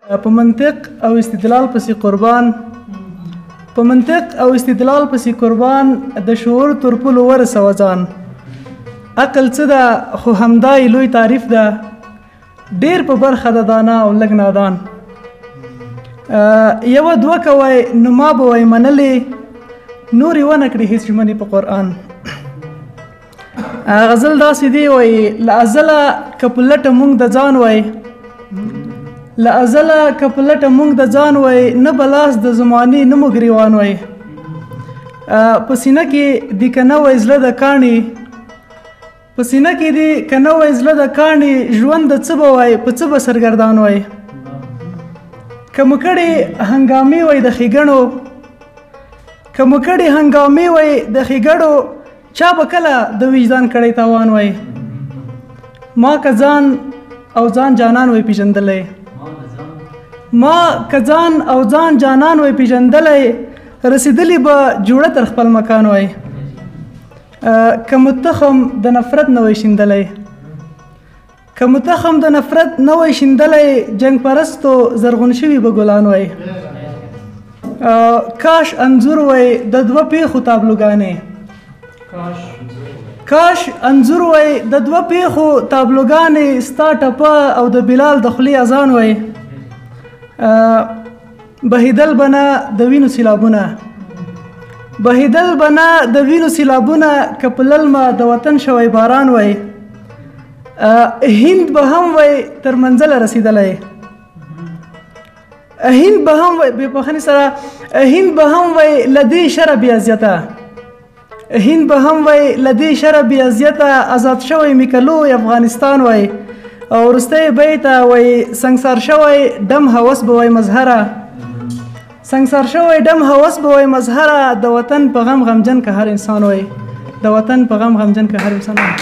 په منطق او استدلال پسې قربان، په منطق او استدلال پسې قربان، د شعور تر پلو ورسوه ځان. عقل څه ده خو همدای لوی تعریف ده، ډیر په برخه د دانا او لږ نادان. یوه دوه کوئ نو ما به وی منلې، نورې ونه کړي هېڅ ژمنې په قرآن. غزل داسې دی وایي له ازله که په لټه مونږ د ځان وای، له ازله که په لټه مونږ د ځان وای، نه به لاس د زمانې نه مو ګریوان وای. په سینه کې دي که نه وای زړه د کاڼي، په سینه کې دي که نه وای زړه د کاڼي، ژوند د څه به وای په څه به سرګردان وای. که مو کړې هنګامې وای د ښېګڼو، که مو کړې هنګامې وای د ښېګړو، چا به کله د وجدان کړی تاوان وای. ما که ځان او ځان جانان وای پیژندلی، ما که ځان او ځان جانان وای پیژندلی، رسیدلی به جوړه تر خپل مکان وای. که مو تخم د نفرت نه وای شیندلی، که مو تخم د نفرت نه وای شیندلی، جنګ پرستو زرغون شوي به ګلان وای. کاش انځور وای د دوه پیښو تابلوګانې، کاش انځور وای د دوه پیښو تابلوګانې، ستا ټپه او د بلال د خولې اذان وای. بهیدل به نه د وینو سیلابونه، بهیدل به نه د وینو سیلابونه، که په للمه د وطن شوی باران وای. هند به هم وای تر منزله رسیدلی، هند به هم وای بې پوښتنې سره، هند به هم وای له دې شره بې اذیته، هند به هم وای له دې شره بې اذیته، آزاد شوی مې که لوی افغانستان وای. او وروستی بیت وای سنګسار شوی ډم هوس به وای مظهره، سنګسار شوی ډم هوس به وای مظهره، د وطن په غم غمجن که هر انسان وای، د وطن په غم غمجن که هر انسان وای.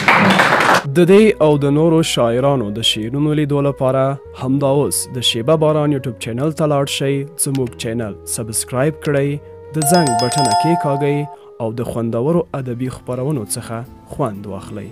د دې او د نورو شاعرانو د شعرونو لیدو لپاره همدا اوس د شیبه باران یوټیوب چینل ته لاړ شئ، زموږ چینل سبسکرایب کړئ، د زنګ بټنه کېکاږئ او د خوندورو ادبي خپرونو څخه خوند واخلئ.